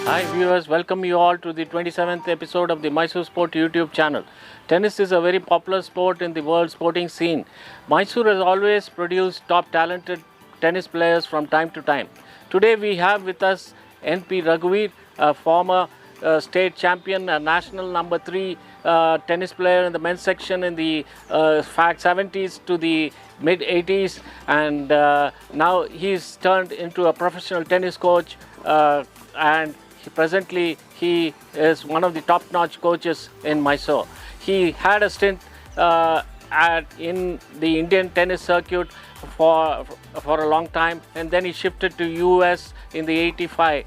Hi viewers, welcome you all to the 27th episode of the Mysore Sport YouTube channel. Tennis is a very popular sport in the world sporting scene. Mysore has always produced top talented tennis players from time to time. Today we have with us N.P.Raghuveer, a former state champion, a national number 3 tennis player in the men's section in the 70s to the mid 80s, and now he's turned into a professional tennis coach, and presently he is one of the top-notch coaches in Mysore. He had a stint in the Indian tennis circuit for a long time, and then he shifted to US in the 85,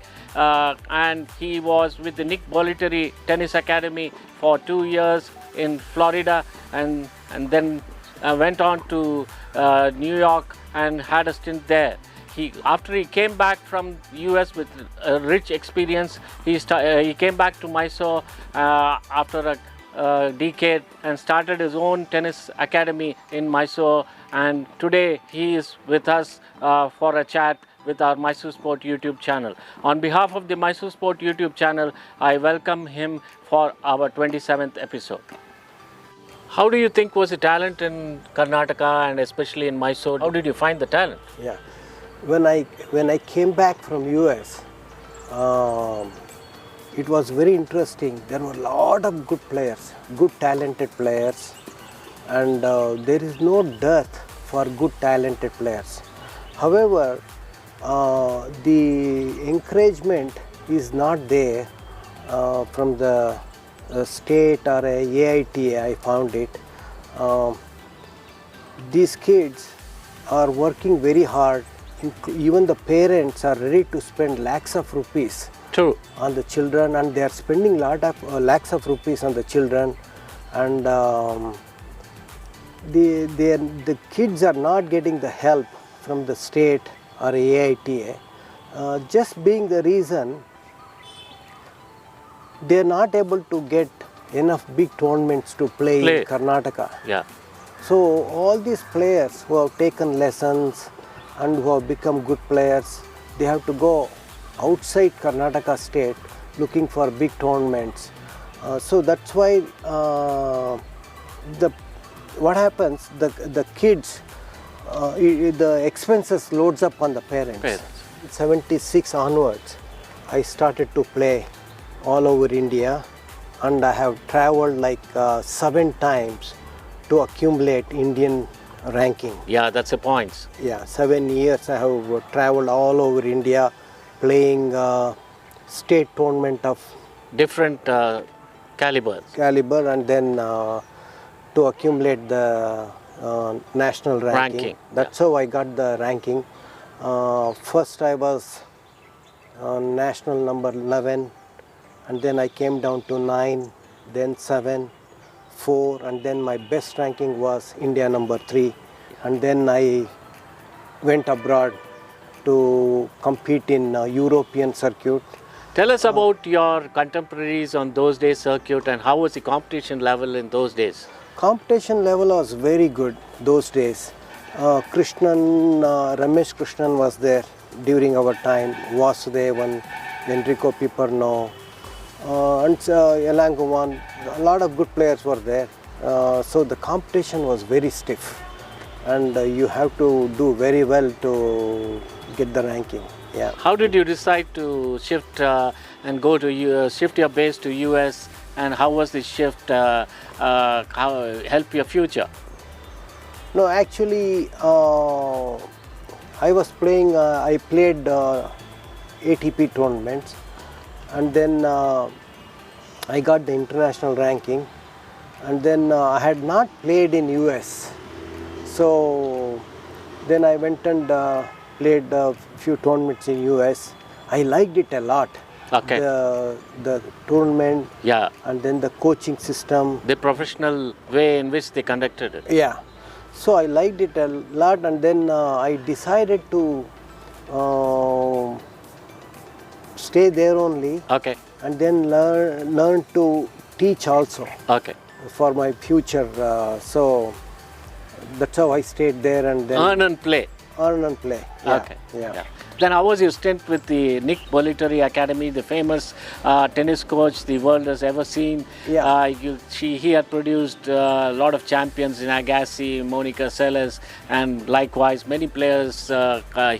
and he was with the Nick Bollettieri Tennis Academy for 2 years in Florida, and then went on to New York and had a stint there. After he came back from US with a rich experience, he came back to Mysore after a decade and started his own tennis academy in Mysore, and today he is with us for a chat with our Mysore Sport YouTube channel. On behalf of the Mysore Sport YouTube channel, I welcome him for our 27th episode. How do you think was the talent in Karnataka and especially in Mysore? How did you find the talent? Yeah, when I came back from US, it was very interesting. There were a lot of good players, good talented players, and there is no dearth for good talented players. However, the encouragement is not there from the state or AITA. I found it. These kids are working very hard. Even the parents are ready to spend lakhs of rupees on the children, and they are spending lakhs of rupees on the children, and the kids are not getting the help from the state or AITA, just being the reason they are not able to get enough big tournaments to play in Karnataka. Yeah. So all these players who have taken lessons and who have become good players, they have to go outside Karnataka state looking for big tournaments. So that's why what happens, the kids, the expenses loads up on the parents. 76 onwards, I started to play all over India, and I have traveled like 7 times to accumulate Indian ranking. Yeah, that's the points. Yeah, 7 years I have traveled all over India playing state tournament of different caliber, and then to accumulate the national ranking. That's how I got the ranking. First I was national number 11, and then I came down to 9, then 7, 4, and then my best ranking was India number 3, and then I went abroad to compete in European circuit. Tell us about your contemporaries on those days circuit, and how was the competition level in those days? Competition level was very good those days. Ramesh Krishnan was there during our time, Vasudevan, Enrico Piperno, and Elangovan. A lot of good players were there. So the competition was very stiff, and you have to do very well to get the ranking. Yeah. How did you decide to shift and go to shift your base to US, and how was the shift how help your future? No, actually, I was playing. I played ATP tournaments, and then I got the international ranking, and then I had not played in US. So then I went and played a few tournaments in US. I liked it a lot. Okay. The tournament. Yeah. And then the coaching system. The professional way in which they conducted it. Yeah. So I liked it a lot, and then I decided to stay there only. Okay. And then learn to teach also. Okay. For my future. So that's how I stayed there, and then earn and play. Yeah. Okay. Yeah. Then how was your stint with the Nick Bollettieri Academy, the famous tennis coach the world has ever seen? Yeah. He had produced a lot of champions in Agassi, Monica Seles, and likewise many players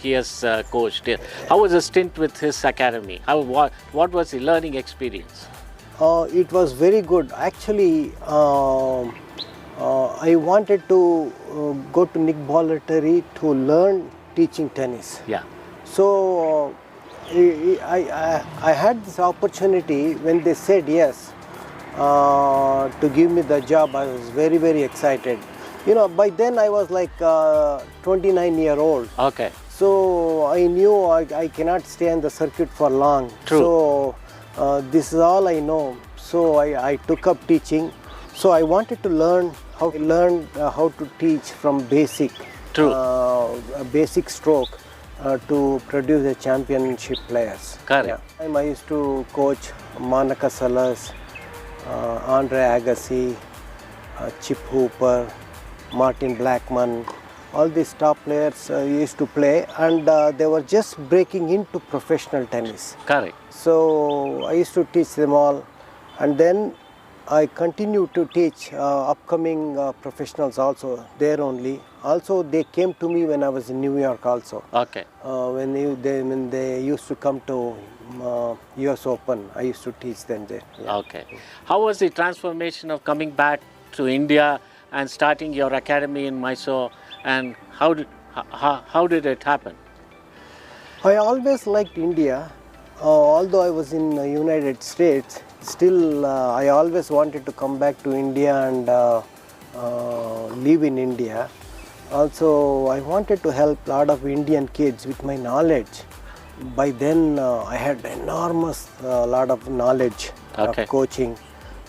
he has coached. How was the stint with his academy? What was the learning experience? It was very good. Actually, I wanted to go to Nick Bollettieri to learn teaching tennis. Yeah. So I had this opportunity when they said yes to give me the job. I was very, very excited. You know, by then I was like 29-year-old. Okay. So I knew I cannot stay on the circuit for long. True. So this is all I know. So I took up teaching. So I wanted to learn how to teach from basic. True. A basic stroke to produce a championship players. Correct. Yeah. I used to coach Monica Seles, Andre Agassi, Chip Hooper, Martin Blackman. All these top players used to play, and they were just breaking into professional tennis. Correct. So I used to teach them all, and then I continued to teach upcoming professionals also there only. Also, they came to me when I was in New York also. Okay. When they used to come to US Open, I used to teach them there. Yeah. Okay. How was the transformation of coming back to India and starting your academy in Mysore, and how did it happen? I always liked India. Although I was in the United States, still I always wanted to come back to India and live in India. Also, I wanted to help a lot of Indian kids with my knowledge. By then, I had enormous lot of knowledge of coaching.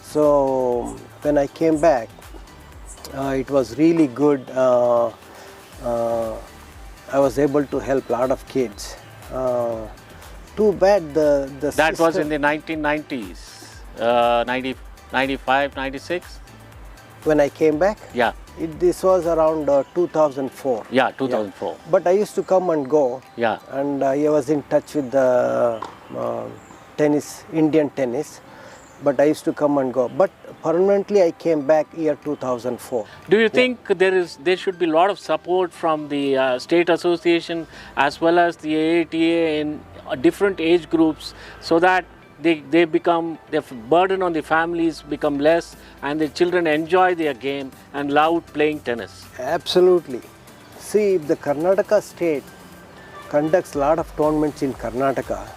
So when I came back, it was really good. I was able to help a lot of kids. Too bad the That system, was in the 1990s, 95, 96? when I came back. Yeah. This was around 2004. Yeah, 2004. Yeah. But I used to come and go. Yeah. And I was in touch with the tennis, Indian tennis. But I used to come and go. But permanently I came back year 2004. Do you think there should be a lot of support from the state association as well as the AATA in different age groups, so that they become, the burden on the families become less and the children enjoy their game and love playing tennis? Absolutely. See, if the Karnataka state conducts a lot of tournaments in Karnataka,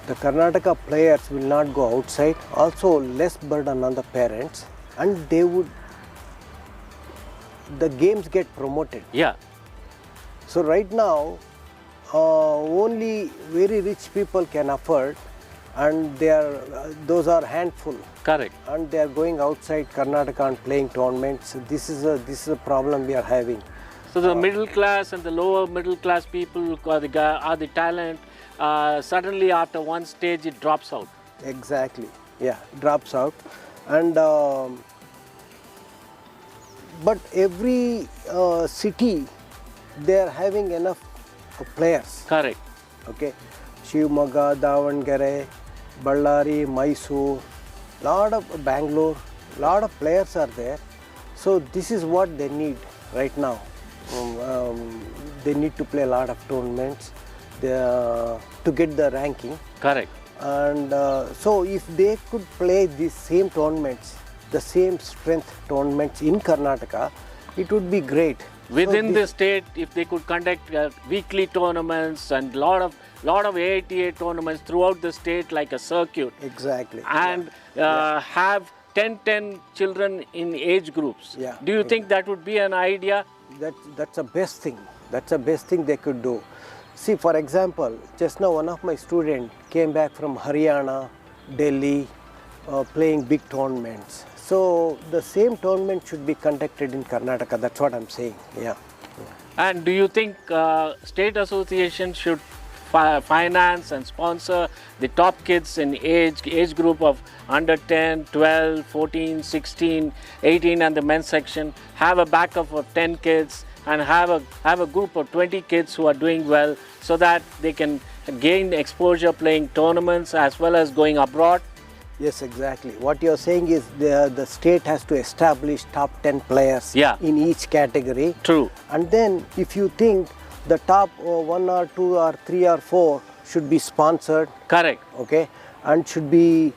the Karnataka players will not go outside, also less burden on the parents, and the games get promoted. Yeah. So right now, only very rich people can afford, and those are handful. Correct. And they are going outside Karnataka and playing tournaments. This is a problem we are having. So the middle class and the lower middle class people are the talent. Suddenly after one stage it drops out. Exactly. Yeah, drops out. And but every city, they are having enough players. Correct. Okay, Shivamogga, Davangere, Ballari, Mysore, lot of Bangalore, lot of players are there. So this is what they need right now. They need to play a lot of tournaments to get the ranking. Correct. And so if they could play these same tournaments, the same strength tournaments in Karnataka, it would be great. Within the state, if they could conduct weekly tournaments and lot of AATA tournaments throughout the state like a circuit. Exactly. And have 10 children in age groups. Yeah. Do you think that would be an idea? That's the best thing. That's the best thing they could do. See, for example, just now one of my students came back from Haryana, Delhi, playing big tournaments. So the same tournament should be conducted in Karnataka. That's what I'm saying. Yeah. And do you think state association should finance and sponsor the top kids in age group of under 10, 12, 14, 16, 18 and the men's section, have a backup of 10 kids and have a group of 20 kids who are doing well, so that they can gain exposure playing tournaments as well as going abroad? Yes, exactly. What you're saying is the state has to establish top 10 players in each category. True. And then if you think the top 1 or 2 or 3 or 4 should be sponsored. Correct. Okay. And should be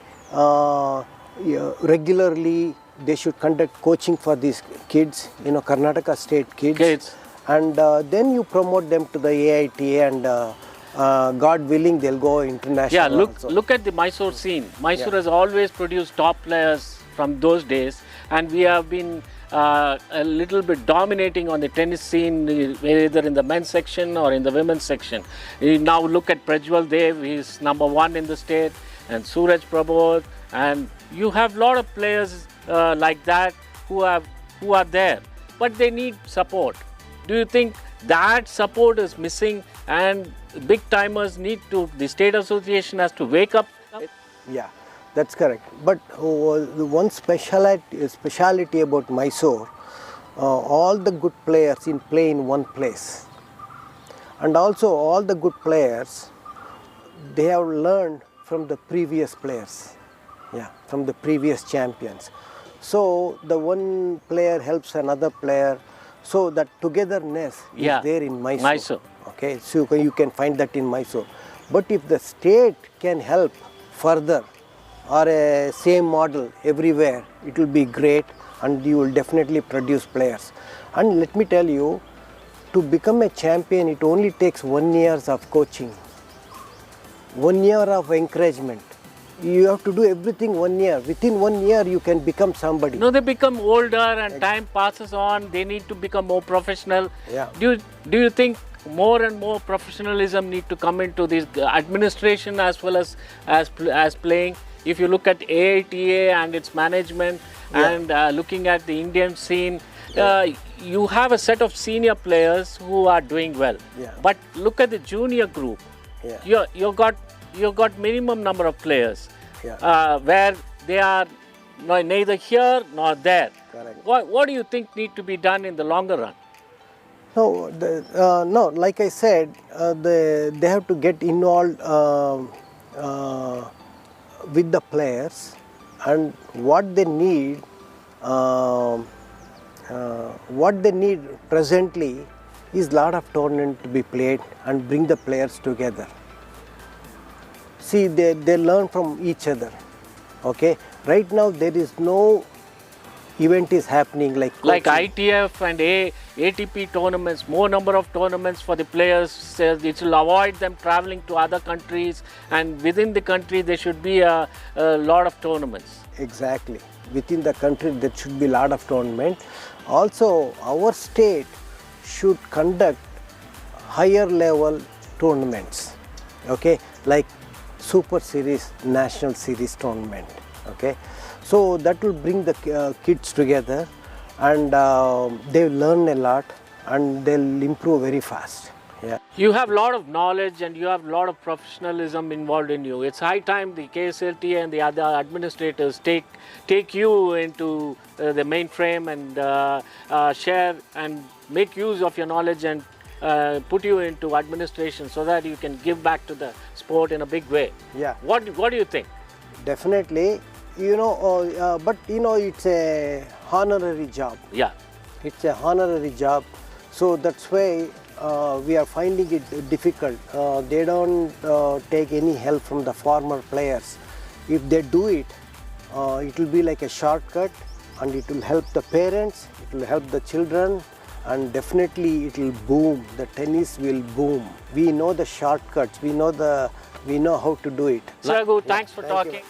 regularly, they should conduct coaching for these kids, Karnataka state kids. And then you promote them to the AITA, and God willing, they'll go international. Yeah, also. Look at the Mysore scene. Mysore has always produced top players from those days, and we have been a little bit dominating on the tennis scene, either in the men's section or in the women's section. Now look at Prajwal Dev, he's #1 in the state, and Suraj Prabodh, and you have a lot of players like that who are there, but they need support. Do you think that support is missing, and big timers the state association has to wake up? Yeah, that's correct. But the one speciality about Mysore, all the good players play in one place. And also all the good players, they have learned from the previous players, from the previous champions. So the one player helps another player. So that togetherness is there in Mysore. Okay, so you can find that in Mysore. But if the state can help further, or a same model everywhere, it will be great, and you will definitely produce players. And let me tell you, to become a champion, it only takes 1 year of coaching, 1 year of encouragement. You have to do everything 1 year. Within 1 year, you can become somebody. No, they become older and time passes on. They need to become more professional. Yeah. Do you think more and more professionalism need to come into this administration as well as playing? If you look at AITA and its management, and looking at the Indian scene, you have a set of senior players who are doing well. Yeah. But look at the junior group. Yeah. You've got minimum number of players Yeah. where they are neither here nor there. Correct. What do you think need to be done in the longer run? No, like I said, they have to get involved with the players, and what they need presently is lot of tournament to be played and bring the players together. See, they learn from each other. Okay, right now there is no event is happening like ITF and ATP tournaments, more number of tournaments for the players. It will avoid them traveling to other countries, and within the country there should be a lot of tournaments. Exactly, within the country there should be a lot of tournament. Also, our state should conduct higher level tournaments. Okay, like Super Series, National Series tournament. Okay, so that will bring the kids together, and they learn a lot, and they'll improve very fast. Yeah. You have a lot of knowledge and you have a lot of professionalism involved in you. It's high time the KSLTA and the other administrators take you into the mainframe and share and make use of your knowledge and put you into administration, so that you can give back to the sport in a big way. Yeah. What do you think? Definitely, but it's a honorary job. Yeah. It's a honorary job, so that's why we are finding it difficult. They don't take any help from the former players. If they do it, it will be like a shortcut, and it will help the parents, it will help the children, and definitely it will boom. The tennis will boom. We know the shortcuts. We know how to do it. Raghu, thanks for talking. You.